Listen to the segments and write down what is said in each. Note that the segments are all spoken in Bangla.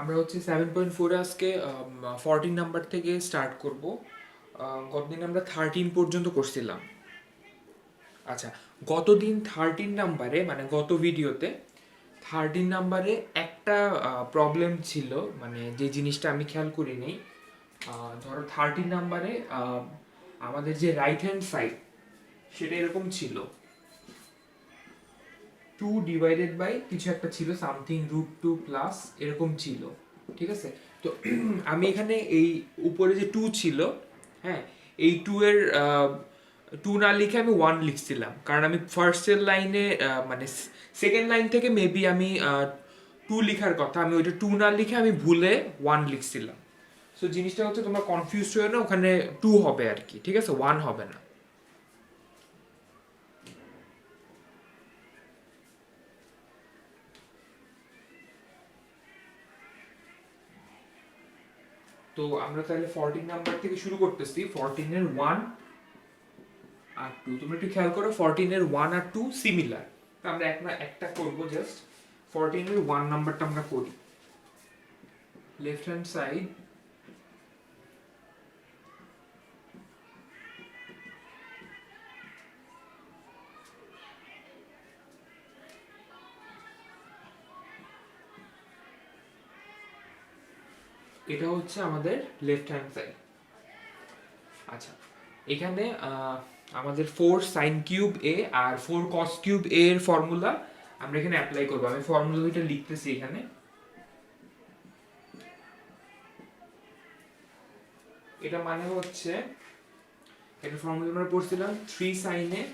আমরা হচ্ছে 7.4 আজকে 14 নাম্বার থেকে স্টার্ট করব। গতদিন আমরা 13 পর্যন্ত করছিলাম। আচ্ছা, গতদিন 13 নাম্বারে মানে গত ভিডিওতে 13 নাম্বারে একটা প্রবলেম ছিল, মানে যে জিনিসটা আমি খেয়াল করিনি। ধরো 13 নাম্বারে আমাদের যে রাইট হ্যান্ড সাইড সেটা এরকম ছিল, 2 ডিভাইডেড বাই কিছু একটা ছিল, সামথিং √2 প্লাস এরকম ছিল। ঠিক আছে, তো আমি এখানে এই উপরে যে 2 ছিল, হ্যাঁ, এই 2 এর 2 না লিখে আমি 1 লিখছিলাম, কারণ আমি ফার্স্টের লাইনে মানে সেকেন্ড লাইন থেকে মেবি আমি 2 লিখার কথা, আমি ওইটা 2 না লিখে আমি ভুলে 1 লিখছিলাম। সো জিনিসটা হচ্ছে তোমরা কনফিউজ হয়ে না, ওখানে 2 হবে আর কি, ঠিক আছে, 1 হবে না। তো আমরা তাহলে 14 নাম্বার থেকে শুরু করতেছি। 14 এর 1 আর 2, তোমরা একটু খেয়াল করো, 14 এর 1 আর 2 সিমিলার। তো আমরা একটা করব, জাস্ট 14 এর 1 নাম্বারটা আমরা করি। লেফট হ্যান্ড সাইড এটা হচ্ছে আমাদের লেফট হ্যান্ড সাইড। আচ্ছা, এখানে আমাদের 4 সাইন কিউব এ আর 4 কস কিউব এ এর ফর্মুলা আমরা এখানে অ্যাপ্লাই করব। আমি ফর্মুলা দুইটা লিখতেছি এখানে। এটা মানে হচ্ছে, এটা ফর্মুলা আমরা পড়ছিলাম 3 সাইন এ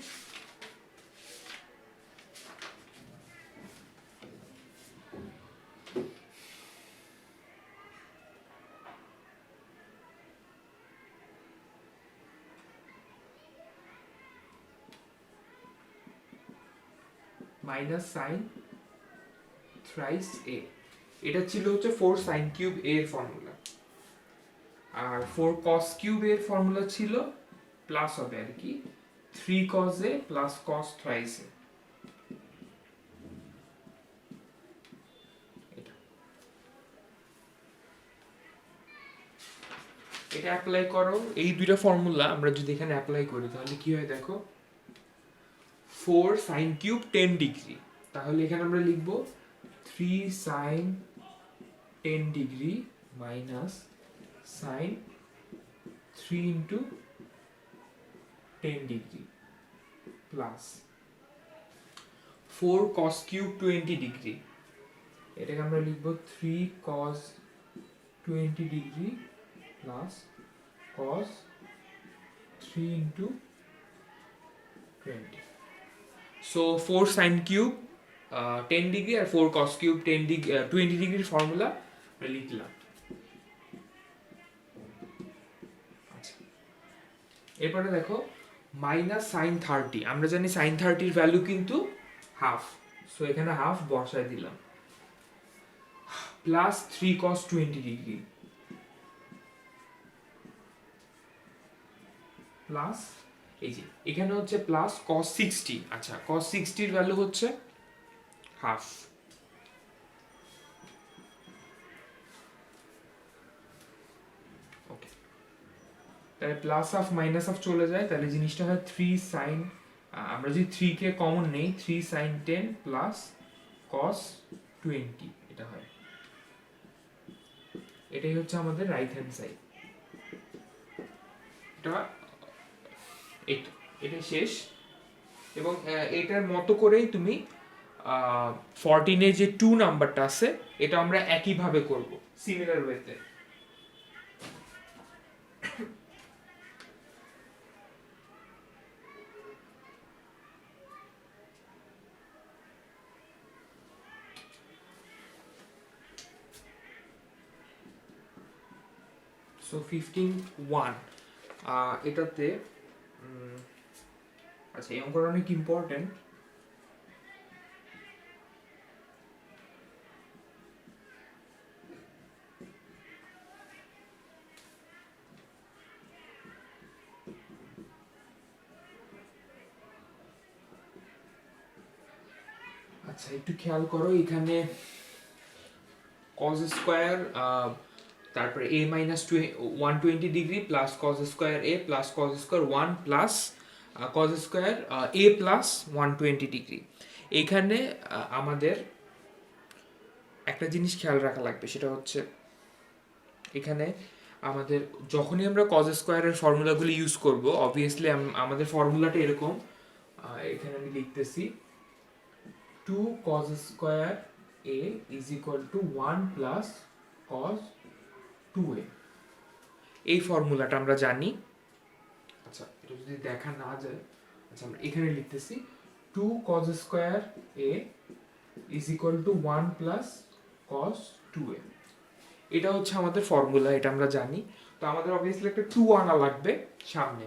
মাইনাস সাইন থ্রাইস এ। এটা ছিল হচ্ছে 4 সাইন কিউব এ এর ফর্মুলা। আর 4 কস কিউব এর ফর্মুলা ছিল প্লাস হবে আর কি 3 কস এ প্লাস কস থ্রাইস এ। এটা এটা অ্যাপ্লাই করো, এই দুইটা ফর্মুলা আমরা যদি এখানে অ্যাপ্লাই করি তাহলে কি হয় দেখো, 4 সাইন কিউব 10 ডিগ্রি, তাহলে এখানে আমরা লিখব 3 sine 10 degree minus sine 3 into 10 degree plus 4 cos cube 20 degree, এটাকে আমরা লিখব 3 cos 20 degree plus cos 3 into 20। So 4 sine cube 10 degree আর 4 cos কিউব 10 ডিগ্রি 20 ডিগ্রির ফর্মুলা লিখলাম। আচ্ছা, এরপরে দেখো মাইনাস সাইন 30, আমরা জানি সাইন 30 ভ্যালু কিন্তু হাফ, সো এখানে হাফ বসায় দিলাম, প্লাস 3 cos 20 ডিগ্রি প্লাস এই যে এখানে হচ্ছে প্লাস cos 60। আচ্ছা, cos 60 এর ভ্যালু হচ্ছে হাফ। ওকে, তাহলে প্লাস হাফ মাইনাস হাফ চলে যায়, তাহলে জিনিসটা হয় 3 সাইন, আমরা যদি 3 কে কমন নেই 3 সাইন 10 প্লাস cos 20, এটা হয়। এটাই হচ্ছে আমাদের রাইট হ্যান্ড সাইড। এটা এটা এটা শেষ, এবং এটার মতো করেই তুমি 14 এ যে 2 নাম্বারটা আছে এটা আমরা একইভাবে করব, সিমিলার ওয়েতে। সো 15(1) এটাতে আচ্ছা, এই অঙ্কটা অনেক ইম্পর্টেন্ট। আচ্ছা, একটু খেয়াল করো, এখানে কজ স্কোয়ার তারপরে a minus 120 degree plus cos square a plus cos square 1 plus cos square a plus 120 degree. এখানে আমাদের একটা জিনিস খেয়াল রাখা লাগবে, সেটা হচ্ছে এখানে আমাদের যখনই আমরা কজ স্কোয়ারের ফর্মুলাগুলি ইউজ করব, অবভিয়াসলি আমাদের ফর্মুলাটা এরকম, এখানে আমি লিখতেছি 2 cos square a is equal to 1 plus cos 2a। এই ফর্মুলাটা আমরা জানি। আচ্ছা, এটা যদি দেখা না যায়, আচ্ছা আমরা এখানে লিখতেছি 2 cos square a is equal to 1 plus cos 2a। এটা হচ্ছে আমাদের ফর্মুলা, এটা আমরা জানি। তো আমাদের অবভিয়াসলি একটা 2 আনা লাগবে সামনে।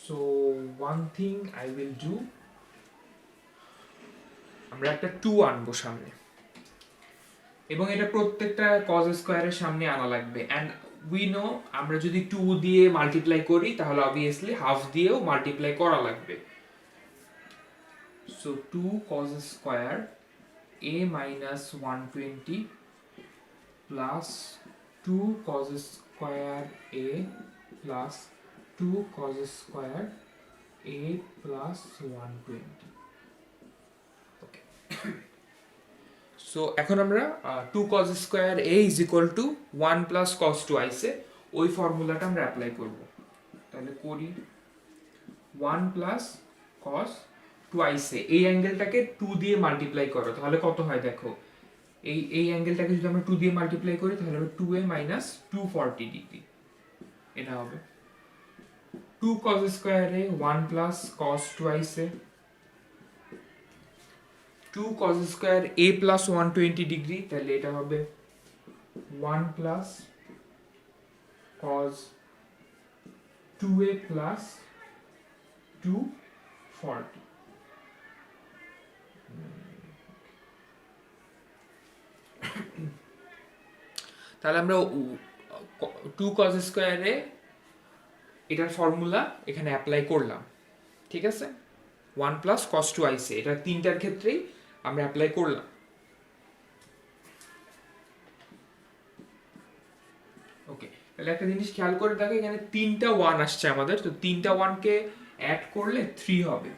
So one thing I will do, আমরা একটা 2 আনবো সামনে, এবং এটা প্রত্যেকটা cos স্কয়ারের সামনে আনা লাগবে। এন্ড উই নো আমরা যদি 2 দিয়ে মাল্টিপ্লাই করি তাহলে অবভিয়াসলি হাফ দিয়েও মাল্টিপ্লাই করা লাগবে। So 2 cos square a minus 120 plus 2 cos square a plus 2 cos square a plus 120। Okay, so এখন আমরা 2 cos square a is equal to 1 plus cos 2 আইছে, ওই ফর্মুলাটা আমরা অ্যাপ্লাই করব। তাহলে করি 1 plus cos 2 আইছে, এই অ্যাঙ্গেলটাকে 2 দিয়ে মাল্টিপ্লাই করো, তাহলে কত হয় দেখো, এই অ্যাঙ্গেলটাকে যদি আমরা 2 দিয়ে মাল্টিপ্লাই করি তাহলে হবে 2a minus 240 ডিগ্রি। এটা হবে 2 cos square a 1 plus cos 2 আইছে, 2 cos square a plus 120 degree, তাহলে এটা হবে 1 plus cos 2a plus 240। তাহলে আমরা 2 cos স্কয়ারে এটার ফর্মুলা এখানে অ্যাপ্লাই করলাম, ঠিক আছে। 1 plus cos 2 আইছে, এটা তিনটার ক্ষেত্রেই আমরা অ্যাপ্লাই করলাম। ওকে, তাহলে একটা জিনিস খেয়াল করে দেখো, এখানে 3টা 1 আসছে আমাদের, তো 3টা 1 কে অ্যাড করলে 3 হবে,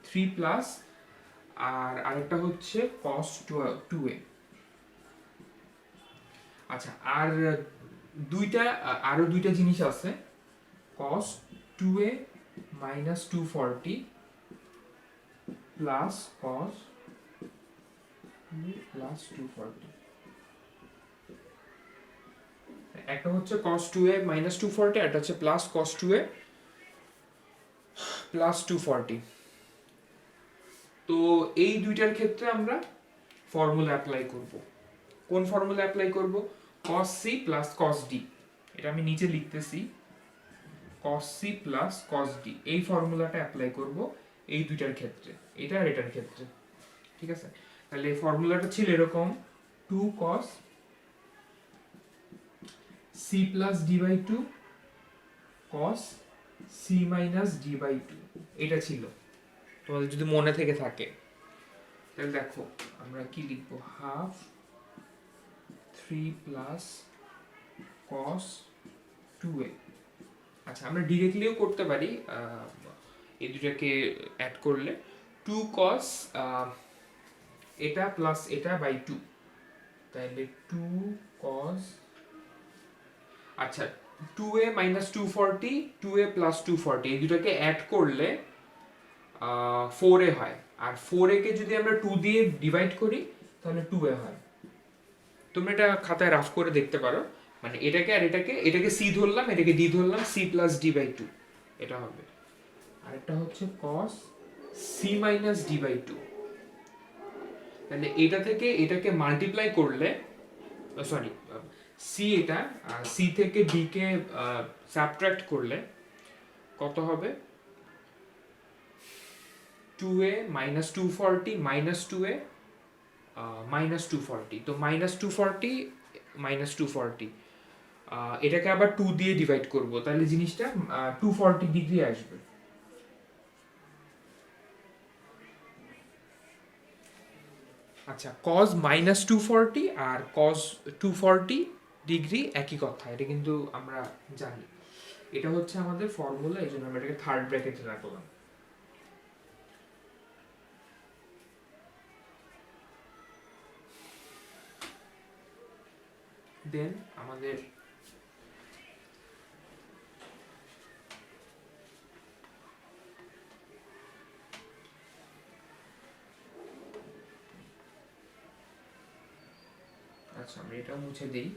3 প্লাস আর আরেকটা হচ্ছে cos 2a। আচ্ছা, আর আরো দুইটা জিনিস আছে, cos 2a minus 240 plus cos plus 240। একটা হচ্ছে cos 2a minus 240, একটা হচ্ছে plus cos 2a plus 240। তো এই দুইটার ক্ষেত্রে আমরা ফর্মুলা অ্যাপ্লাই করব। কোন ফর্মুলা অ্যাপ্লাই করব? cos c plus cos d। এটা আমি নিচে লিখতেছি, cos c plus cos d, এই ফর্মুলাটা অ্যাপ্লাই করব এই দুইটার ক্ষেত্রে, এটা আর এটার ক্ষেত্রে, ঠিক আছে। তাহলে এই ফর্মুলাটা ছিল এরকম, 2 cos c plus d by 2 cos c minus d by 2, এটা ছিল, তোমাদের যদি মনে থেকে থাকে। তাহলে দেখো আমরা কি লিখবো, হাফ 3 plus cos 2a। আচ্ছা, আমরা ডিরেক্টলিও করতে পারি, এই দুটাকে অ্যাড করলে 2 cos এটা প্লাস এটা বাই 2, তাহলে 2 cos, আচ্ছা 2a minus 240 2a plus 240 এই দুটাকে অ্যাড করলে 4a হয়, আর 4a কে যদি আমরা 2 দিয়ে ডিভাইড করি তাহলে 2a হয়। তোমরা এটা খাতায় রাফ করে দেখতে পারো, মানে এটাকে আর এটাকে c ধরলাম, এটাকে d ধরলাম, c plus d by 2 এটা হবে। আরেকটা হচ্ছে cos c minus d by 2, তাহলে এটা থেকে এটাকে মাল্টিপ্লাই করলে, সরি c, এটা c থেকে d কে সাবট্রাক্ট করলে কত হবে, 2a minus 240 minus 2a minus 240। তো minus 240 minus 240, এটাকে আবার 2 দিয়ে ডিভাইড করব, তাহলে জিনিসটা 240 ডিগ্রি আসবে। আচ্ছা, cos -240 আর cos 240 ডিগ্রি একই কথা, এটা কিন্তু আমরা জানি। এটা হচ্ছে আমাদের ফর্মুলা, এই জন্য আমরা এটাকে থার্ড ব্র্যাকেটে রাখলাম। দেন আমাদের আচ্ছা, আমি এটা মুছে দিই।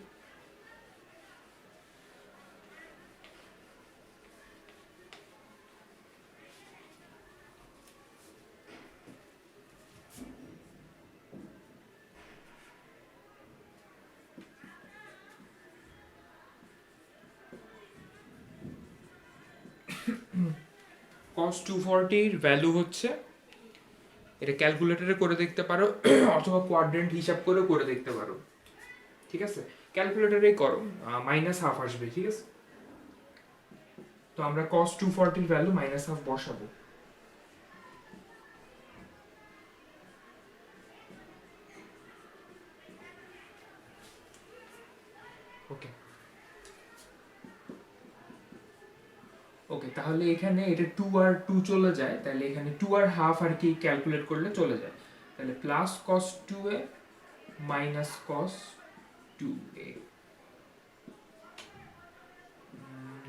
cos 240 এর ভ্যালু হচ্ছে, এটা ক্যালকুলেটরে করে দেখতে পারো অথবা কোয়াড্রেন্ট হিসাব করেও করে দেখতে পারো, ঠিক আছে? ক্যালকুলেটরেই করো, -1/2 আসবে, ঠিক আছে? তো আমরা cos 240 এর ভ্যালু -1/2 বসাবো। ওকে ওকে, তাহলে এখানে এটা 2 আর 2 চলে যায়, তাহলে এখানে 2 আর হাফ আর কি ক্যালকুলেট করলে চলে যায়, তাহলে plus cos 2a minus cos 2a,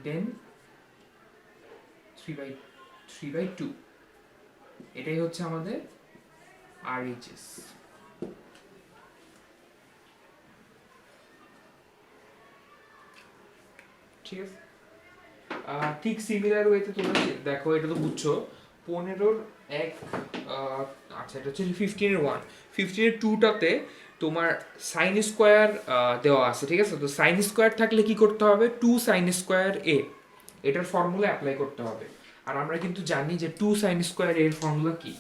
দেন 3/2, এটাই হচ্ছে আমাদের RHS। ঠিক আছে, ঠিক সিমিলার ওয়েতে তোমরা দেখো, এটা তো বুঝছো 15-র 1, আচ্ছা এটা হচ্ছে 15-এর 1, 15-এর 2টাতে তোমার সাইন স্কোয়ার দেওয়া আছে, ঠিক আছে? তো সাইন স্কোয়ার থাকলে কি করতে হবে, 2 সাইন স্কোয়ার এ, এটার ফর্মুলা অ্যাপ্লাই করতে হবে। আর আমরা কিন্তু জানি যে 2 সাইন স্কোয়ার এর ফর্মুলা কি,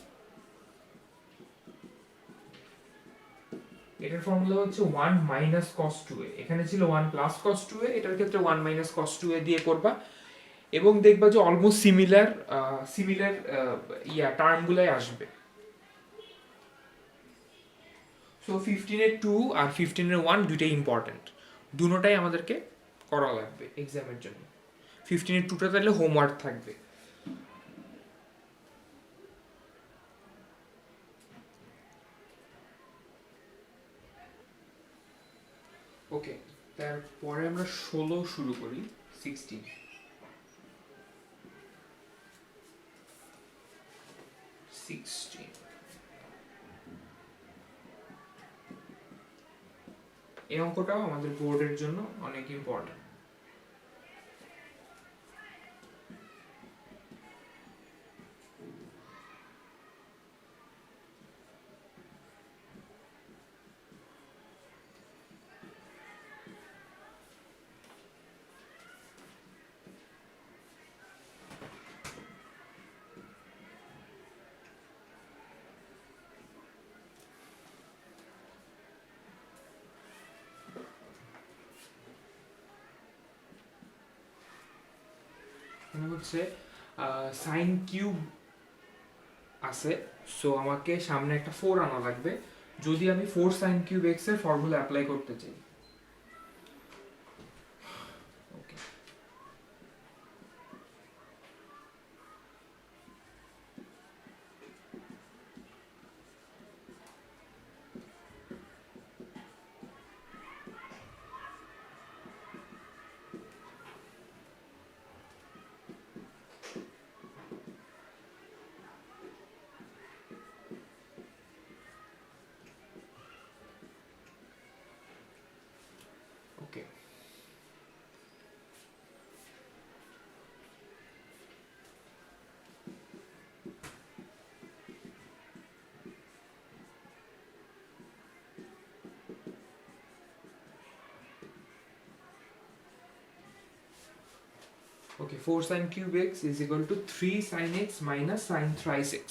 এটার ফর্মুলা হচ্ছে 1 মাইনাস cos 2a, এখানে ছিল 1 প্লাস cos 2a, এটার ক্ষেত্রে 1 মাইনাস cos 2a দিয়ে করবা, এবং দেখবা যে অলমোস্ট সিমিলার সিমিলার টার্মগুলাই আসবে। সো 15-এর 2 আর 15-এর 1 দুইটাই ইম্পর্টেন্ট, দুটোটাই আমাদেরকে করা লাগবে এক্সামের জন্য। 15-এর 2টা তাহলে হোমওয়ার্ক থাকবে। ওকে, তারপরে আমরা 16 শুরু করি, 16 এই অঙ্কটাও আমাদের বোর্ডের জন্য অনেক ইম্পর্টেন্ট। হচ্ছে সাইন কিউব আছে, সো আমাকে সামনে একটা 4 আনা লাগবে যদি আমি 4 সাইন কিউব এক্স এর ফর্মুলা অ্যাপ্লাই করতে চাই। ওকে, ওকে, ওকে, 4 sin cube x is equal to 3 sin x minus sin thrice x,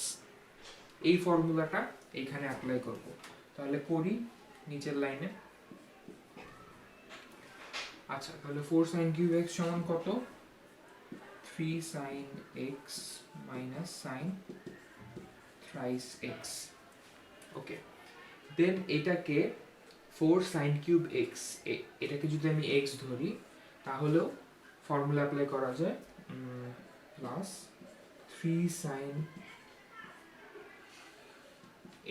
এই ফর্মুলাটা এইখানে অ্যাপ্লাই করব। তাহলে করি নিচের লাইনে। আচ্ছা, তাহলে 4 sin cube x সমান কত, 3 sin x minus sin thrice x। ওকে, দেন এটাকে 4 সাইন কিউব এক্স, এটাকে যদি আমি এক্স ধরি তাহলেও ফর্মুলা অ্যাপ্লাই করা যায়, প্লাস 3 সাইন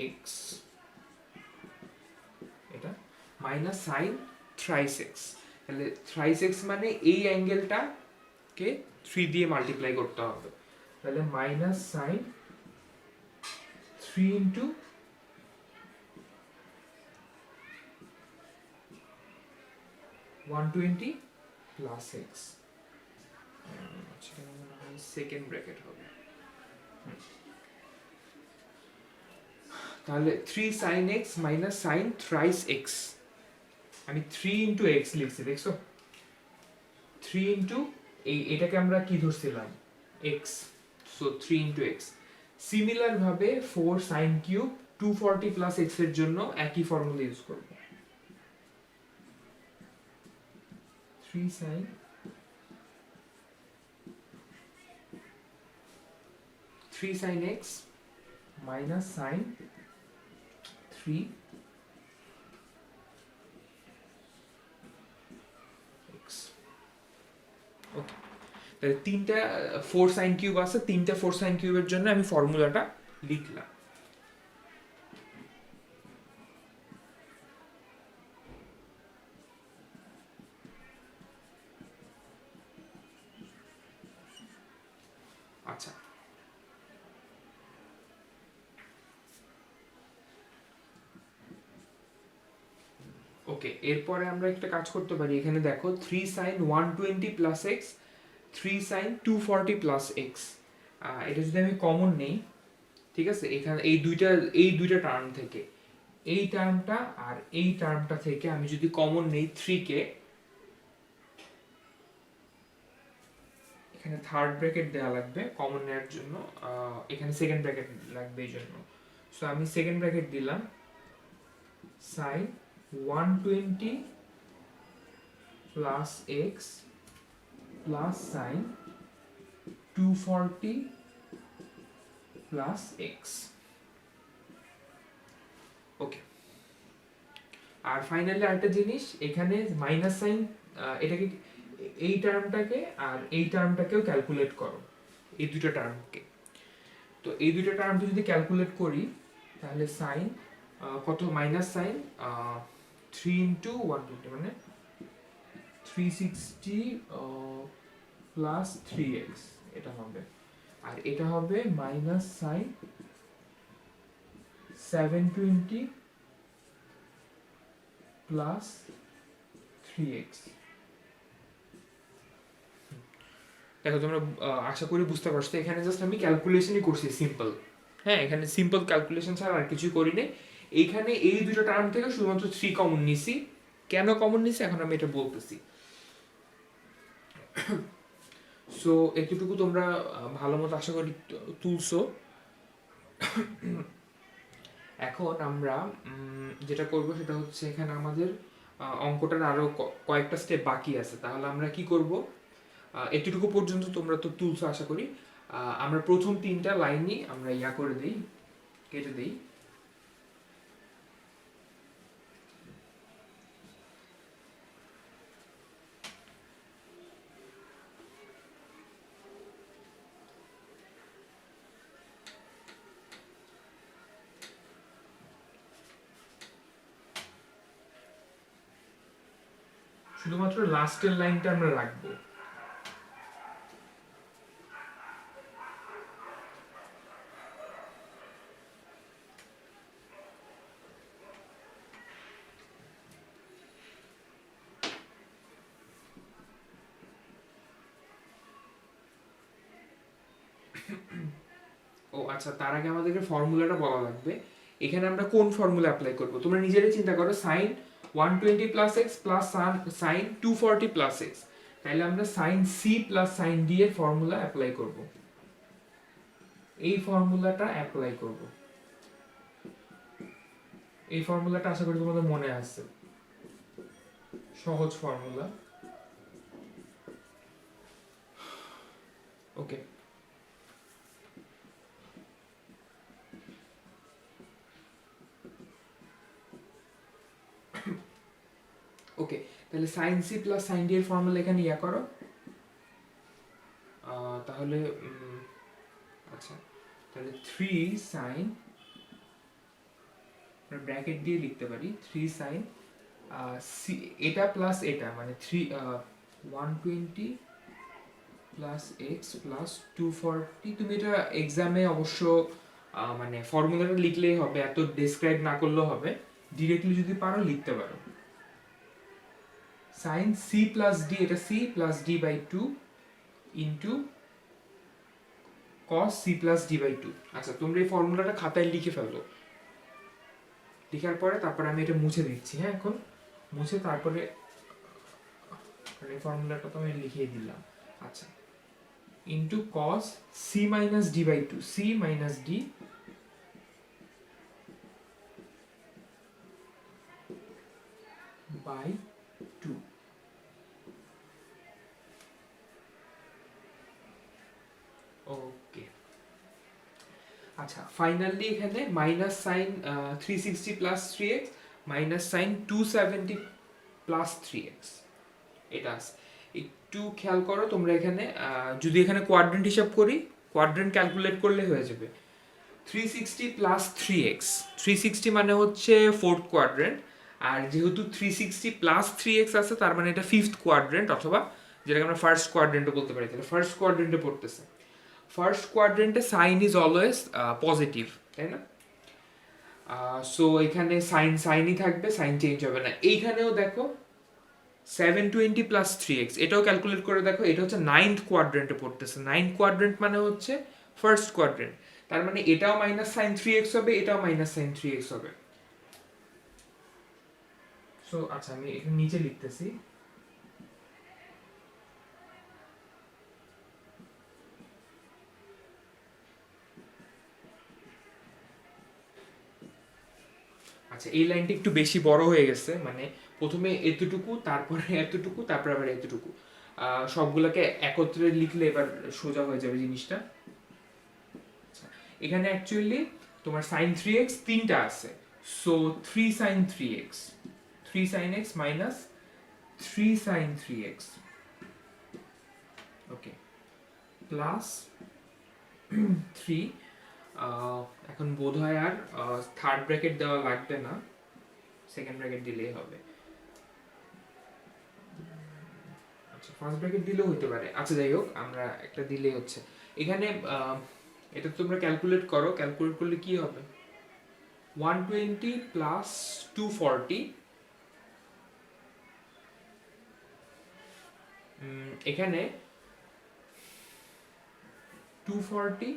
এক্স, এটা মাইনাস সাইন থ্রাইস এক্স। তাহলে থ্রাইস এক্স মানে এই অ্যাঙ্গেলটাকে 3 দিয়ে মাল্টিপ্লাই করতে হবে, তাহলে minus sine 3 into 120 plus x, second bracket হবে, তাহলে 3 sine x minus sine thrice x, আমি 3 ইন্টু এক্স লিখছি, দেখছো 3 ইন্টু এটাকে আমরা কি ধরছিলাম X, so 3 into X. Similar ভাবে 4 সাইন কিউব 240 প্লাস এক্স এর জন্য একই ফর্মুলা ইউজ করব, 3 sine 3 sine x minus sine 3 X. Okay, তাহলে তিনটা 4 সাইন কিউব আছে, তিনটা 4 সাইন কিউবের জন্য আমি ফর্মুলাটা লিখলাম। আচ্ছা, ওকে, এরপরে আমরা একটা কাজ করতে পারি, এখানে দেখো 3 sine 120 plus x, 3 sine 240 plus x, এটা যদি আমি কমন নেই, ঠিক আছে, এখানে এই দুইটা টার্ম থেকে, এই টার্মটা আর এই টার্মটা থেকে আমি যদি কমন নেই 3 কে, এখানে থার্ড ব্র্যাকেট দেওয়া লাগবে কমন নেওয়ার জন্য, এখানে সেকেন্ড ব্র্যাকেট লাগবে এই জন্য, সো আমি সেকেন্ড ব্র্যাকেট দিলাম, sine 120 plus x plus sine 240 plus X. Okay, আর ফাইনালি আরেকটা জিনিস, এখানে মাইনাস সাইন, এটাকে এই টার্মটাকে আর এই টার্মটাকেও ক্যালকুলেট করো, এই দুটো টার্মকে, তো এই দুটো টার্মকে যদি ক্যালকুলেট করি তাহলে সাইন কত, মাইনাস সাইন 3 ইন্টু 120 মানে 360 প্লাস 3x এটা হবে, আর এটা হবে মাইনাস সাইন 720 প্লাস 3x। দেখো তোমরা আশা করি বুঝতে পারছো, এখানে জাস্ট আমি ক্যালকুলেশনই করছি সিম্পল, হ্যাঁ, এখানে সিম্পল ক্যালকুলেশন ছাড়া আর কিছুই করি নাই। এইখানে এই দুটো টার্ম থেকে শুধুমাত্র 3 কমন নিছি, কেন কমন নিছি এখন আমি এটা বলতেছি। সো এতটুকু তোমরা ভালো মতো আশা করি তুলছো। এখন আমরা যেটা করব সেটা হচ্ছে, এখানে আমাদের অঙ্কটার আরো কয়েকটা স্টেপ বাকি আছে, তাহলে আমরা কি করব, এতটুকু পর্যন্ত তোমরা তো তুলছো আশা করি, আমরা প্রথম 3টা লাইনই আমরা করে দিই, কেটে দিই। শুধুমাত্র লাস্টের লাইনটা আমরা রাখবো। ও আচ্ছা, তার আগে আমাদেরকে ফর্মুলাটা বলা লাগবে। এখানে আমরা কোন ফর্মুলা অ্যাপ্লাই করব, তোমরা নিজেরাই চিন্তা করো, sine 120 plus x plus sine 240 plus x, তাহলে আমরা sine C plus sine D এর ফর্মুলা অ্যাপ্লাই করব, এই ফর্মুলাটা অ্যাপ্লাই করব। এই ফর্মুলাটা আশা করি তোমাদের মনে আছে, সহজ ফর্মুলা। ওকে, ওকে, তাহলে sine C plus sine D এর ফর্মুলা এখানে ইয়া করো। তাহলে আচ্ছা, তাহলে 3 সাইন, ব্র্যাকেট দিয়ে লিখতে পারি 3 সাইন সি, এটা প্লাস এটা মানে 120 প্লাস এক্স প্লাস 240। তুমি এটা এক্সামে অবশ্য মানে ফর্মুলাটা লিখলেই হবে, এত ডেসক্রাইব না করলেও হবে, ডিরেক্টলি যদি পারো লিখতে পারো। সাইন সি প্লাস ডি, এটা C plus D by 2 into cos c plus D by 2। আচ্ছা, তোমরা এই ফর্মুলাটা খাতায় লিখে ফেলো। লিখার পরে তারপরে আমি এটা মুছে দিচ্ছি। হ্যাঁ, এখন মুছে তারপরে এই ফর্মুলাটা তো আমি লিখিয়ে দিলাম। আচ্ছা, into cos c minus D by 2, c minus D by 2। Okay, আচ্ছা, ফাইনালি এখানে minus sine 360 plus 3x minus sine 270 plus 3x এটা আছে। একটু খেয়াল করো তোমরা এখানে, যদি এখানে কোয়াড্রেন্ট হিসাব করি, কোয়াড্রেন্ট ক্যালকুলেট করলে হয়ে যাবে 360 প্লাস 3x। 360 মানে হচ্ছে ফোর্থ কোয়াড্রেন্ট, আর যেহেতু 360 প্লাস 3x আছে তার মানে এটা ফিফথ কোয়াড্রেন্ট, অথবা যেটাকে আমরা ফার্স্ট কোয়াড্রেন্টও বলতে পারি। তাহলে ফার্স্ট কোয়াড্রেন্টে পড়তেছে। ফার্স্ট কোয়াড্রেন্টে সাইন ইজ অলওয়েজ পজিটিভ, তাই না? সো এখানে সাইনই থাকবে, সাইন চেঞ্জ হবে না। এইখানেও দেখো 720 প্লাস 3x, এটাও ক্যালকুলেট করে দেখো, এটা হচ্ছে নাইন্থ কোয়াড্রেন্টে পড়তেছে। নাইন্থ কোয়াড্রেন্ট মানে হচ্ছে ফার্স্ট কোয়াড্রেন্ট, তার মানে এটাও মাইনাস সাইন 3x হবে, এটাও মাইনাস সাইন 3x হবে। সো আচ্ছা, আমি এখানে নিচে লিখতেছি। আচ্ছা, এই লাইনটা একটু বেশি বড় হয়ে গেছে, মানে প্রথমে এতটুকু, তারপরে এতটুকু, তারপর আবার এতটুকু। সবগুলোকে একত্রে লিখলে এবার সোজা হয়ে যাবে জিনিসটা। এখানে অ্যাকচুয়ালি তোমার সাইন 3x তিনটা আছে, so 3 sine 3x, 3 sine x minus 3 sine 3x, okay, plus 3। এখন বোধ হয় আর থার্ড ব্র্যাকেট দেওয়া লাগবে না, সেকেন্ড ব্র্যাকেট দিলেই হবে। আচ্ছা, ফার্স্ট ব্র্যাকেট দিলেও হতে পারে। আচ্ছা, যাই হোক, আমরা একটা দিলেই হচ্ছে। এখানে এটা তোমরা ক্যালকুলেট করো, ক্যালকুলেট করলে কি হবে? 120 প্লাস 240, এখানে 240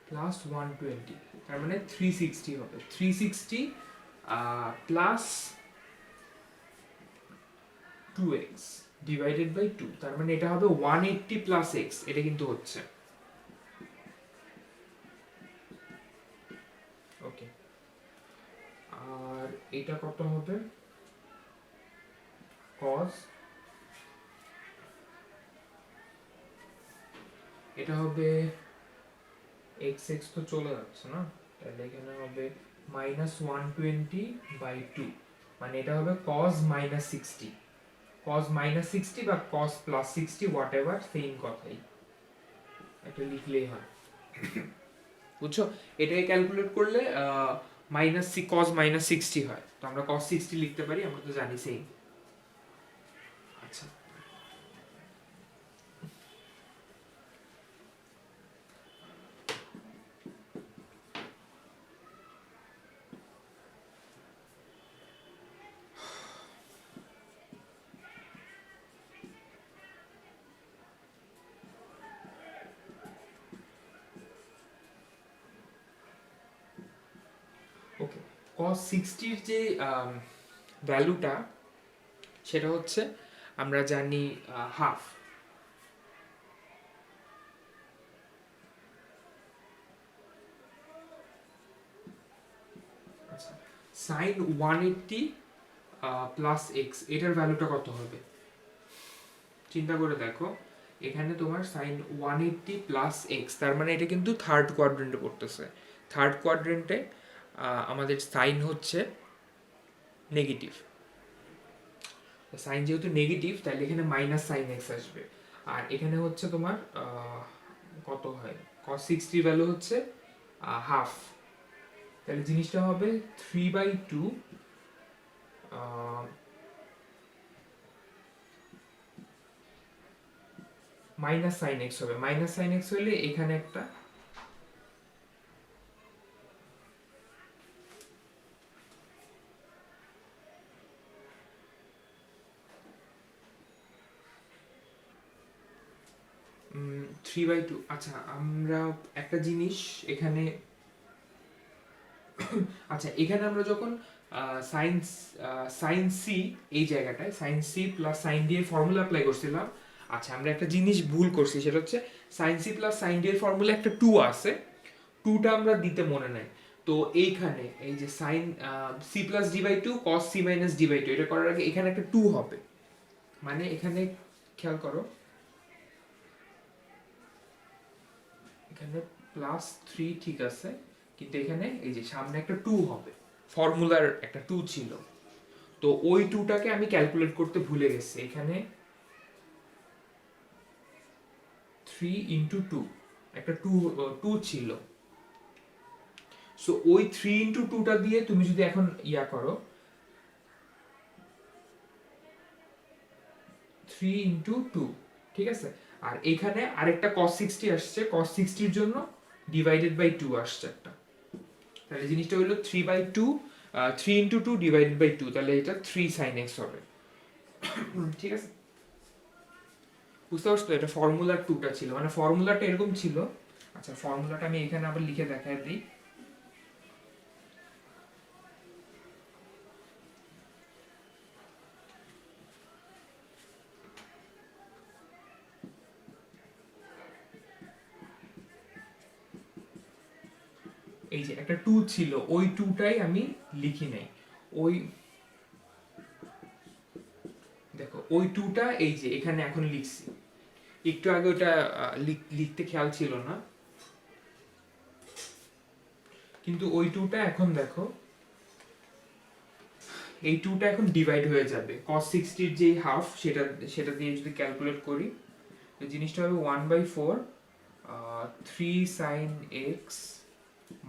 প্লাস 120, তার মানে 360 হবে। 360 প্লাস 2x ডিভাইডেড বাই 2, তার মানে এটা হবে 180 প্লাস x, এটা কিন্তু হচ্ছে। ওকে, আর এটা কত হবে? cos, এটা হবে x x তো চলে যাচ্ছে না, তাহলে এখানে হবে মাইনাস 120 বাই 2, মানে এটা হবে cos মাইনাস 60, cos মাইনাস 60 বা cos plus 60, what ever, same কথাই, এটা লিখলেই হয়। বুঝছো? এটাকে ক্যালকুলেট করলে মাইনাস cos মাইনাস 60 হয়, তো আমরা cos 60 লিখতে পারি, আমরা তো জানি সেই। আচ্ছা, ওকে, cos 60 এর যে ভ্যালুটা, সেটা হচ্ছে আমরা জানি হাফ। আচ্ছা, সাইন 180 প্লাস এক্স, এটার ভ্যালুটা কত হবে? চিন্তা করে দেখো, এখানে তোমার সাইন 180 প্লাস এক্স, তার মানে এটা কিন্তু থার্ড কোয়াড্রেন্টে পড়তেছে। থার্ড কোয়াড্রেন্টে আমাদের সাইন হচ্ছে নেগেটিভ। সাইন যেহেতু নেগেটিভ তাহলে এখানে মাইনাস সাইন এক্স আসবে, আর এখানে হচ্ছে তোমার কত হয়, cos 60 ভ্যালু হচ্ছে হাফ, তাহলে জিনিসটা হবে 3/2 মাইনাস সাইন এক্স হবে। মাইনাস সাইন এক্স হলে এখানে একটা থ্রি বাই টু। আচ্ছা আমরা একটা জিনিস এখানে আচ্ছা এখানে আমরা যখন সাইন্স সাইন সি এই জায়গাটায় sine C plus sine D এর ফর্মুলা অ্যাপ্লাই করছিলাম। আচ্ছা আমরা একটা জিনিস ভুল করছি, সেটা হচ্ছে sine C plus sine D এর ফর্মুলা একটা টু আছে, টুটা আমরা দিতে মনে নাই। তো এইখানে এই যে sine C plus D by two cos C minus D by two, এটা করার আগে এখানে একটা টু হবে, মানে এখানে খেয়াল করো এখানে প্লাস থ্রি ঠিক আছে, কিন্তু এখানে এই যে সামনে একটা টু হবে, ফর্মুলার একটা টু ছিল, তো ওই টুটাকে আমি ক্যালকুলেট করতে ভুলে গেছি। এখানে থ্রি ইন্টু টু একটা টু টু ছিল, সো ওই থ্রি ইন্টু টুটা দিয়ে তুমি যদি এখন ইয়া করো থ্রি ইন্টু টু, ঠিক আছে, আর এখানে আরেকটা cos 60 আসছে, cos 60 এর জন্য ডিভাইডেড বাই টু আসছে একটা, তাহলে জিনিসটা হলো 3/2 3 into two divided by two, তাহলে এটা 3 sin x হবে। ঠিক আছে, বুঝতে পারছো তো? এটা ফর্মুলা টুটা ছিল, মানে ফর্মুলাটা এরকম ছিল। আচ্ছা ফর্মুলাটা আমি এখানে আবার লিখে দেখাই দিই। এই যে একটা টু ছিল, ওই টুটাই আমি লিখি নাই, ওই দেখো ওই টুটা এই যে এখানে এখন লিখছি, একটু আগে ওটা লিখতে খেয়াল ছিল না, কিন্তু ওই টুটা এখন দেখো এই টুটা এখন ডিভাইড হয়ে যাবে, cos 60 এর যে হাফ সেটা সেটা দিয়ে যদি ক্যালকুলেট করি, তো জিনিসটা হবে 1/4 3 sin x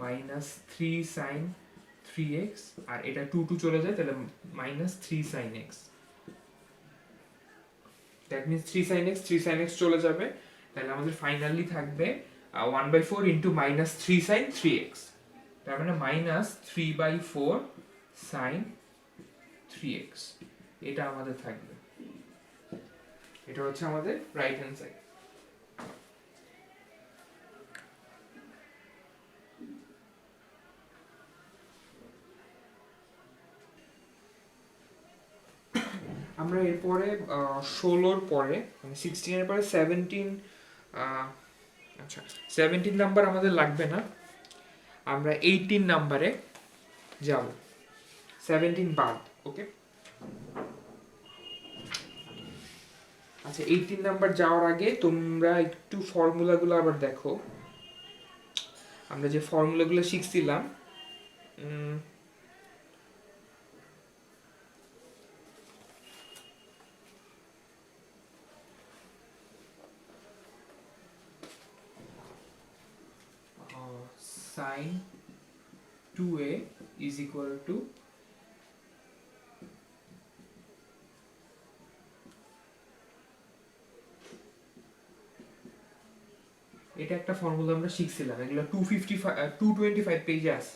minus 3 sin 3x, আর এটা 2 2 চলে যায়, তাহলে minus 3 sin x, that means 3 sin x 3 sin x চলে যাবে, তাহলে আমাদের ফাইনালি থাকবে 1/4 ইন্টু মাইনাস 3 sin 3x, তার মানে মাইনাস 3/4 sin 3x, এটা আমাদের থাকবে, এটা হচ্ছে আমাদের রাইট হ্যান্ড সাইড। আমরা এরপরে 16-র পরে মানে 16-এর পরে 17, আচ্ছা 17 নাম্বার আমাদের লাগবে না, আমরা 18 নাম্বারে যাব, 17 বাদ, ওকে। আচ্ছা 18 নাম্বার যাওয়ার আগে তোমরা একটু ফর্মুলাগুলো আবার দেখো, আমরা যে ফর্মুলাগুলো শিখছিলাম sin 2a is equal to এটা একটা ফর্মুলা আমরা শিখছিলাম, এগুলো 225 পেজে আছে।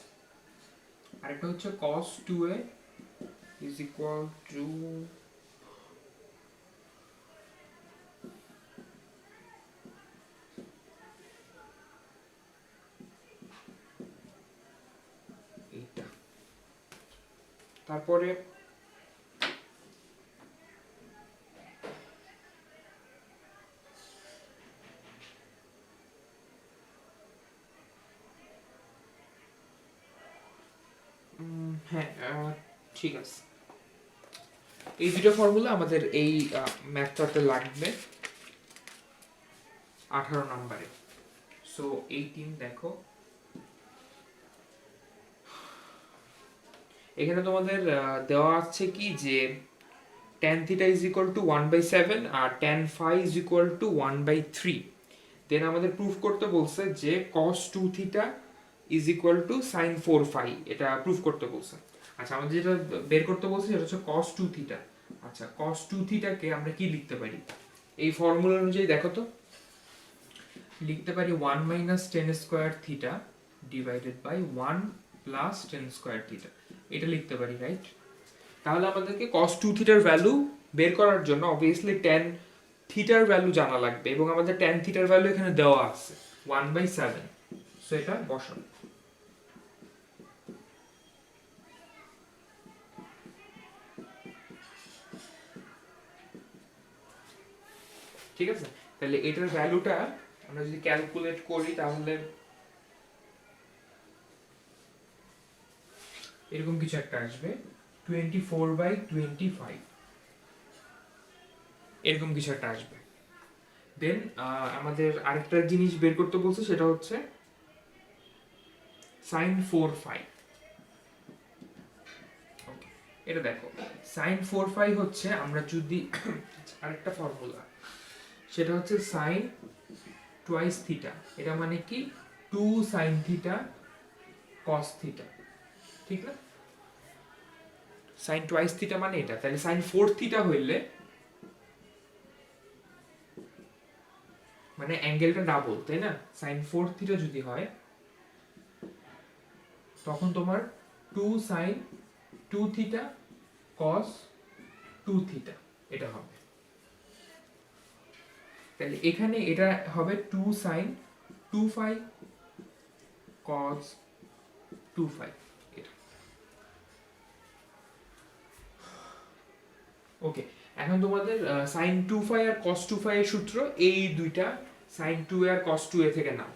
আরেকটা হচ্ছে cos 2a is equal to এইটা, তারপরে হ্যাঁ ঠিক আছে, এই দুটো ফর্মুলা আমাদের এই ম্যাথটাতে লাগবে 18 নম্বরে। সো 18 দেখো এখানে তোমাদের দেওয়া আছে কি যে tan theta is equal to 1/7 R tan phi is equal to 1/3. দেন আমাদের প্রুফ করতে বলছে যে cos 2 theta is equal to sin 4 phi, এটা প্রুফ করতে বলছে। আচ্ছা, আমাদের যেটা বের করতে বলছে সেটা হচ্ছে cos 2 theta। আচ্ছা, cos 2 theta কে আমরা কি লিখতে পারি? এই ফর্মুলা অনুযায়ী দেখো তো, লিখতে পারি 1 minus tan square theta divided by 1 plus tan square theta, এটা লিখতে পারি, রাইট? তাহলে আমাদেরকে cos 2 থিটার ভ্যালু বের করার জন্য অবভিয়াসলি tan থিটার ভ্যালু জানা লাগবে, এবং আমাদের tan থিটার ভ্যালু এখানে দেওয়া আছে 1/7, সো এটা বসাবো। ঠিক আছে, তাহলে এটার ভ্যালুটা আমরা যদি ক্যালকুলেট করি তাহলে এরকম কিছু একটা আসবে, 24/25, এরকম কিছু একটা আসবে। দেন আমাদের আরেকটা জিনিস বের করতে বলছে, সেটা হচ্ছে sin 4 phi। এটা দেখো, sin 4 phi হচ্ছে, আমরা যদি আরেকটা ফর্মুলা, সেটা হচ্ছে sin twice theta, এটা মানে কি 2 sin theta cos theta, ঠিক না? sin twice theta মানে এটা, তাহলে sin 4 theta হইলে মানে অ্যাঙ্গেলটা ডাবল, তাই না? sin 4 theta যদি হয় তখন তোমার 2 sin 2 theta cos 2 theta এটা হবে। তাহলে এখানে এটা হবে 2 sin 2 phi cos 2 phi, এটা। ওকে, এখন তোমাদের sin 2 phi আর cos 2 phi এর সূত্র এই দুইটা sin 2 আর cos 2 থেকে নাও।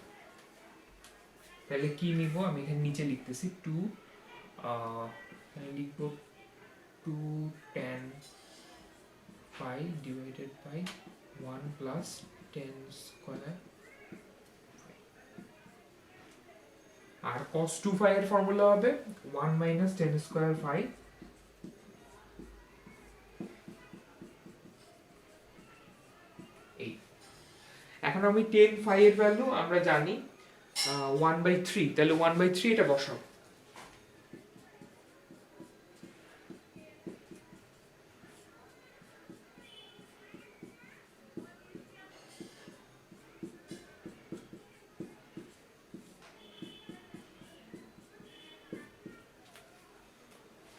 তাহলে কি নিব, আমি এখানে নিচে লিখতেছি 2, এখানে লিখব 2 tan phi divided by 1 plus tan square, R cos 2 phi এর ফর্মুলা হবে 1 minus tan square phi। এখন আমি tan phi এর ভ্যালু আমরা জানি 1/3, তাহলে 1/3 এটা বসাও।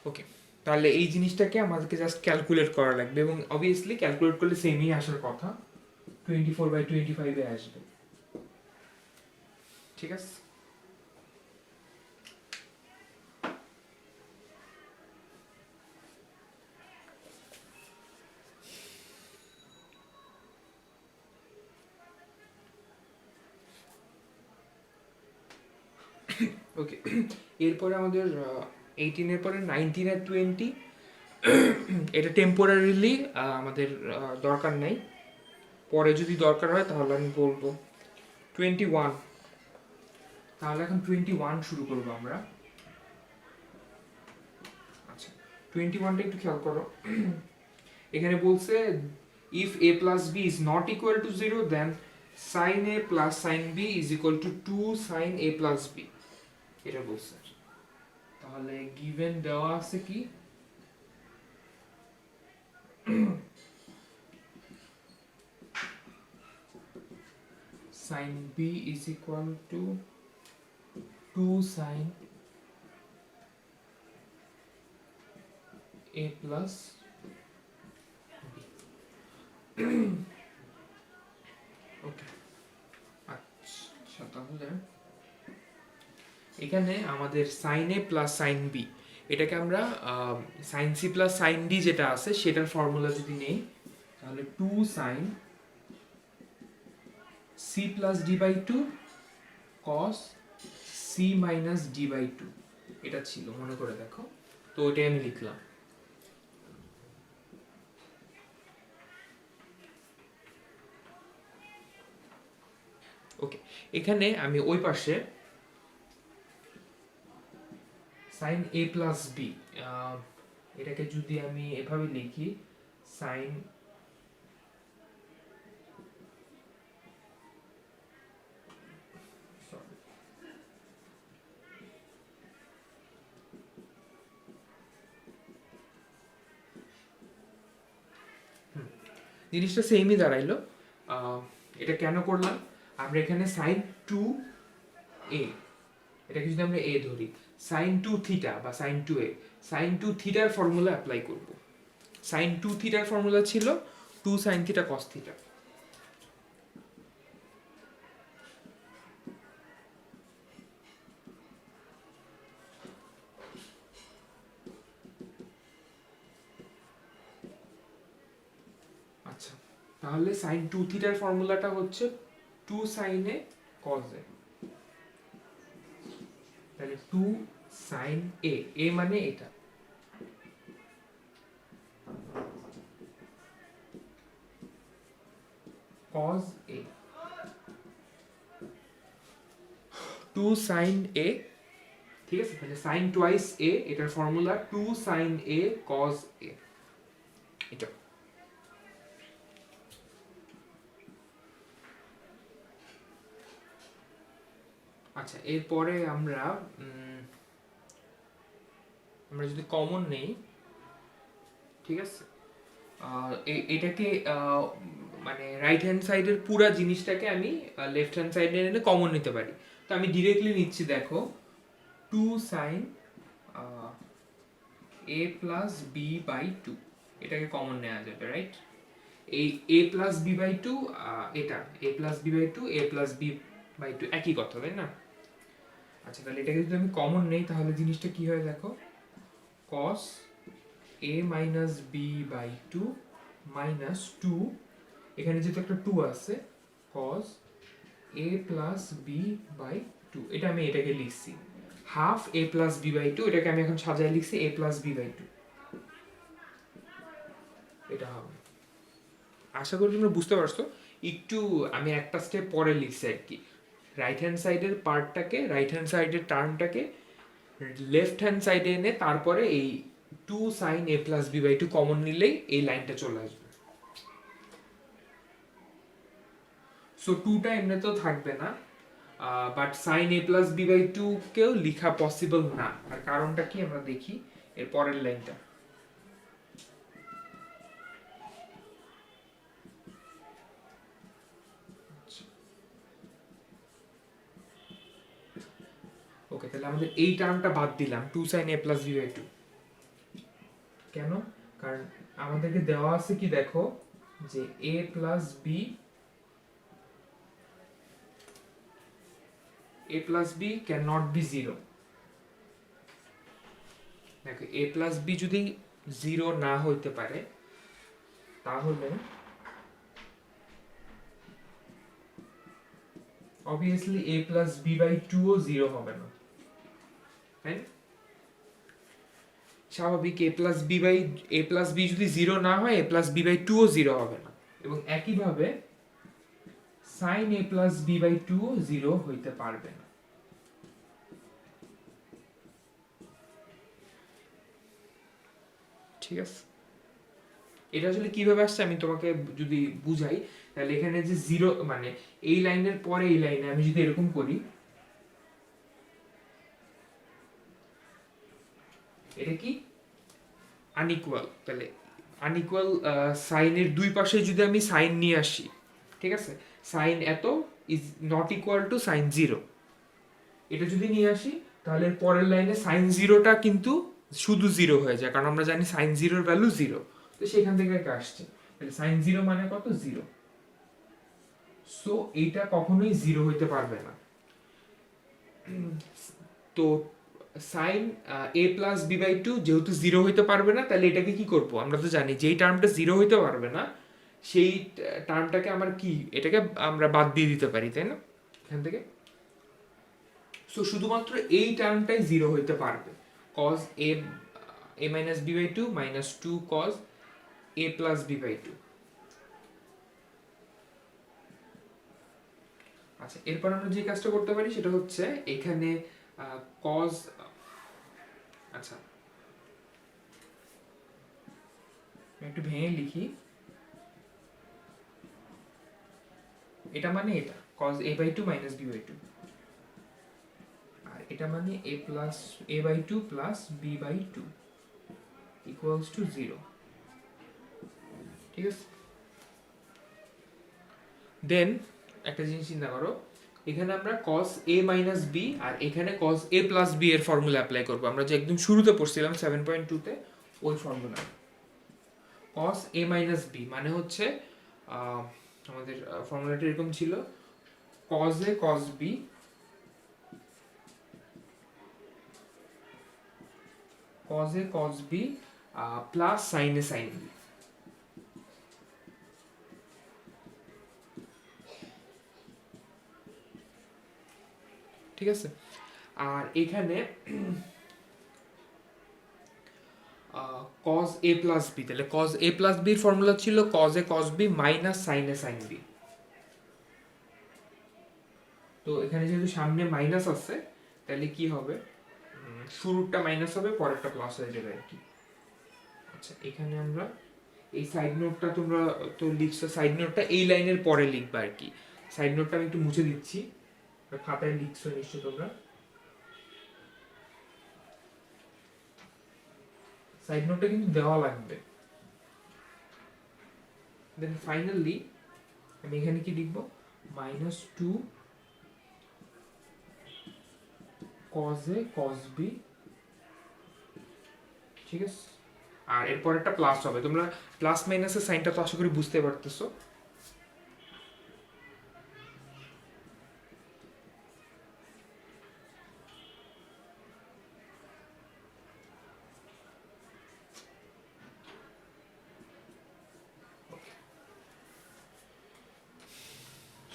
ওকে, তাহলে এই জিনিসটাকে আমাদেরকে জাস্ট ক্যালকুলেট করা লাগবে, এবং অবভিয়াসলি ক্যালকুলেট করলে সেমই আসার কথা, 24/25 এ আসবে। ঠিক আছে, ওকে। এরপরে আমাদের 18 এর পরে 19 আর 20, এটা টেম্পোরারিলি আমাদের দরকার নাই, পরে যদি দরকার হয় তাহলে আমি বলবো। 21, তাহলে এখন 21 শুরু করবো আমরা। আচ্ছা, 21টা একটু খেয়াল করো, এখানে বলছে if a plus b is not equal to 0 then sin a plus sin b is equal to 2 sin a plus b, এটা বলছে। তাহলে গিভেন দেওয়া আছে কি, sin b is equal to 2 sin a plus b। ওকে, আচ্ছা, তাহলে এখানে আমাদের sin a plus sin b, এটাকে আমরা sin c plus sin d যেটা আছে সেটার ফর্মুলা যদি নেই, তাহলে 2 sin c plus d by 2 cos c minus d by 2, এটা ছিল, মনে করে দেখো। তো ওইটাই আমি লিখলাম। ওকে, এখানে আমি ওই পাশে sin a plus b, এটাকে যদি আমি এভাবে লিখি সাইন জিনিসটা সেমই দাঁড়াইলো। এটা কেন করলাম, আমরা এখানে সাইন টু এ, এটাকে যদি আমরা এ ধরি, সাইন টু থিটা বা sine two A, sine two থিটার ফর্মুলা অ্যাপ্লাই করব। সাইন টু থিটার ফর্মুলা ছিল two sine theta cos theta. আচ্ছা, তাহলে সাইন টু থিটার ফর্মুলাটা হচ্ছে টু সাইন এ কস এ। তাহলে টু সাইন এ, এ মানে এটা, cos a, two sine A, ঠিক আছে। তাহলে সাইন টুয়াইস এ, এটার formula two sine A cos a, এটা। আচ্ছা, এরপরে আমরা যদি কমন নেই, ঠিক আছে, এটাকে মানে রাইট হ্যান্ড সাইডের পুরো জিনিসটাকে আমি লেফট হ্যান্ড সাইডে এনে কমন নিতে পারি। তো আমি ডিরেক্টলি নিচ্ছি, দেখো two sine A plus B by two, এটাকে কমন নেওয়া যাবে, রাইট। এই A plus B by two, এটা A plus B by two, A plus B by two একই কথা, তাই না? আচ্ছা, তাহলে এটাকে যদি আমি কমন নেই তাহলে জিনিসটা কি হয় দেখো, cos a minus B by two minus two, এখানে যেহেতু একটা টু আছে, cos a plus B by two, এটা আমি এটাকে লিখছি half a plus B by two, এটাকে আমি এখন সাজায় লিখছি a plus B by two, এটা হবে। আশা করি তোমরা বুঝতে পারছো। একটু আমি একটা স্টেপ পরে লিখছি আর কি, রাইট হ্যান্ড সাইডের পার্টটাকে, রাইট হ্যান্ড সাইডের টার্মটাকে লেফট হ্যান্ড সাইডে এনে তারপরে এই two sine A plus B by two common নিলেই এই লাইনটা চলে আসবে। সো টুটা এমনিতেও থাকবে না, but sine A plus B by two কেও লেখা পসিবল না। আর কারণটা কি আমরা দেখি এর পরের লাইনটা। ওকে, তাহলে আমাদের এই টার্মটা বাদ দিলাম, two sine A plus B by two. কেন? কারণ আমাদেরকে দেওয়া আছে কি দেখো, যে A plus B, a plus b cannot be 0। দেখো a plus b যদি 0 না হইতে পারে তাহলে obviously a plus b by 2 ও 0 হবে না, তাই না? স্বাভাবিক a plus b যদি 0 না হয় a plus b by 2 ও 0 হবে না, এবং একইভাবে sin a plus b by 2 ও 0 হইতে পারবে না। ঠিক আছে, এটা আসলে কিভাবে আসছে আমি তোমাকে যদি বুঝাই, তাহলে এখানে যে জিরো মানে এই লাইনের পরে এই লাইনে আমি যদি এরকম করি, এটা কি আনইকুয়াল। তাহলে আনইকুয়াল সাইনের দুই পাশে যদি আমি সাইন নিয়ে আসি, ঠিক আছে, সাইন এত is not equal to sine zero, এটা যদি নিয়ে আসি তাহলে পরের লাইনে সাইন জিরোটা কিন্তু শুধু জিরো হয়ে যায়, কারণ আমরা জানি সাইন জিরোর ভ্যালু জিরো। তো সেখান থেকে একটা আসছে, তাহলে সাইন জিরো মানে কত, জিরো। সো এইটা কখনোই জিরো হইতে পারবে না। তো sine A plus B by two যেহেতু জিরো হইতে পারবে না, তাহলে এটাকে কি করব, আমরা তো জানি যেই টার্মটা জিরো হইতে পারবে না সেই টার্মটাকে আমার কি, এটাকে আমরা বাদ দিয়ে দিতে পারি, তাই না, এখান থেকে। সো শুধুমাত্র এই টার্মটাই জিরো হইতে পারবে, cos a minus B by two minus two cos a plus B by two. আচ্ছা, এরপর আমরা যে কাজটা করতে পারি সেটা হচ্ছে এখানে cos, আচ্ছা একটু ভেঙে লিখি, এটা মানে এটা cos a by two minus B by two, আর এটা মানে a plus a by two plus B by two equals to 0। ঠিক আছে, দেন একটা জিনিস চিন্তা করো, এখানে আমরা cos a মাইনাস বি আর এখানে cos a প্লাস বি এর ফর্মুলা অ্যাপ্লাই করবো, আমরা যে একদম শুরুতে পড়ছিলাম 7.2 তে ওই formula. cos a minus B মানে হচ্ছে আমাদের ফর্মুলাটা এরকম ছিল, cos a cos b plus sin a sin b। ঠিক আছে, আর এখানে cos a প্লাস b, তাহলে cos a প্লাস b এর ফর্মুলা ছিল cos a cos b minus sin a sin b। তো এখানে যেহেতু সামনে মাইনাস আছে তাহলে কি হবে, শুরুটা মাইনাস হবে পরেরটা প্লাস হয়ে যাবে আর কি। আচ্ছা, এখানে আমরা এই সাইড নোটটা তোমরা তো লিখছো, সাইড নোটটা এই লাইনের পরে লিখবা আর কি। সাইড নোটটা আমি একটু মুছে দিচ্ছি, খাতায় লিখছো নিশ্চয় তোমরা। সাইড নোটটা কিন্তু দেওয়া লাগবে। দেন ফাইনালি আমি এখানে কি লিখবো, minus two cos a cos b। ঠিক আছে, আর এরপর একটা প্লাস হবে, তোমরা প্লাস মাইনাসের সাইনটা তো আশা করি বুঝতে পারতেছো।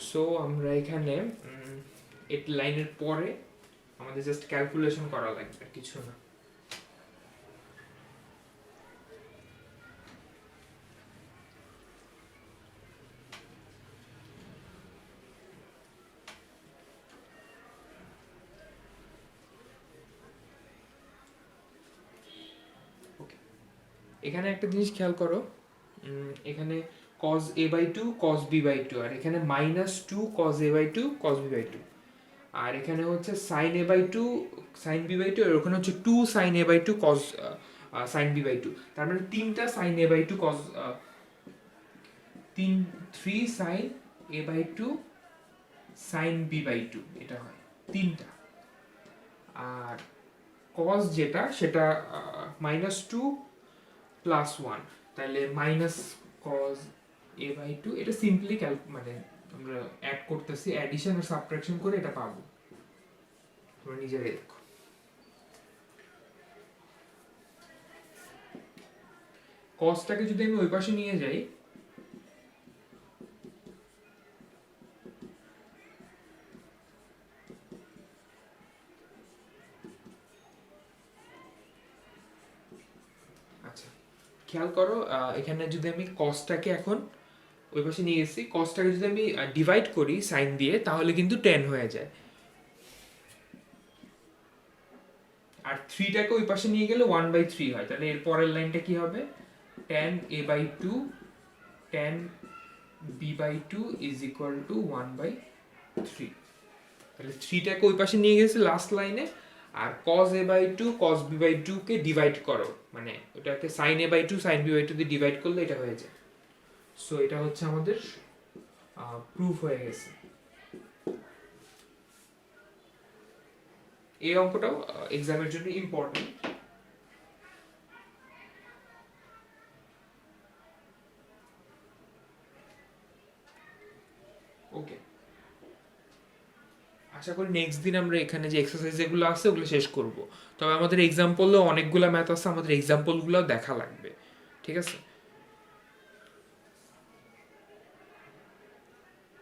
সো আমরা এখানে এই লাইনের পরে আমাদের জাস্ট ক্যালকুলেশন করা লাগবে, কিছু না। এখানে একটা জিনিস খেয়াল করো, এখানে cos a by two cos b by two, আর এখানে minus two cos a by two cos b by two, আর এখানে হচ্ছে sin a by two sin b by two, আর ওখানে হচ্ছে two sin a by two cos sin b by two. তার মানে তিনটা sin a by two cos three sin a by two sin b by two, এটা হয় তিনটা। আর cos যেটা সেটা মাইনাস টু প্লাস ওয়ান, তাহলে minus cos a by two, এটা সিম্পলি মানে আমরা অ্যাড করতেছি, অ্যাডিশন আর সাবট্রাকশন করে এটা পাবো, তোমরা নিজেরাই দেখো। cosটাকে যদি আমি ওই পাশে নিয়ে যাই, আচ্ছা খেয়াল করো, এখানে যদি আমি cosটাকে এখন ওই পাশে নিয়ে এসেছি, cosটাকে যদি আমি ডিভাইড করি সাইন দিয়ে তাহলে কিন্তু 10 হয়ে যায়, আর থ্রিটাকে ওই পাশে নিয়ে গেলে 1/3 হয়। তাহলে এর পরের লাইনটা কি হবে, tan a by two tan b by two is equal to 1/3। তাহলে থ্রিটাকে ওই পাশে নিয়ে গেছে লাস্ট লাইনে, আর cos a by two cos b by two কে ডিভাইড করো, মানে ওটাকে sin a by two sin b by two দিয়ে ডিভাইড করলে এটা হয়ে যায়। সো এটা হচ্ছে আমাদের প্রুফ হয়ে গেছে। এই অঙ্কটাও এক্সামের জন্য ইম্পর্টেন্ট। ওকে, আশা করি নেক্সট দিন আমরা এখানে যে এক্সারসাইজ যেগুলো আছে ওগুলো শেষ করব। তবে আমাদের এক্সাম্পলও অনেকগুলো ম্যাথ আছে, আমাদের এক্সাম্পলগুলো দেখা লাগবে। ঠিক আছে।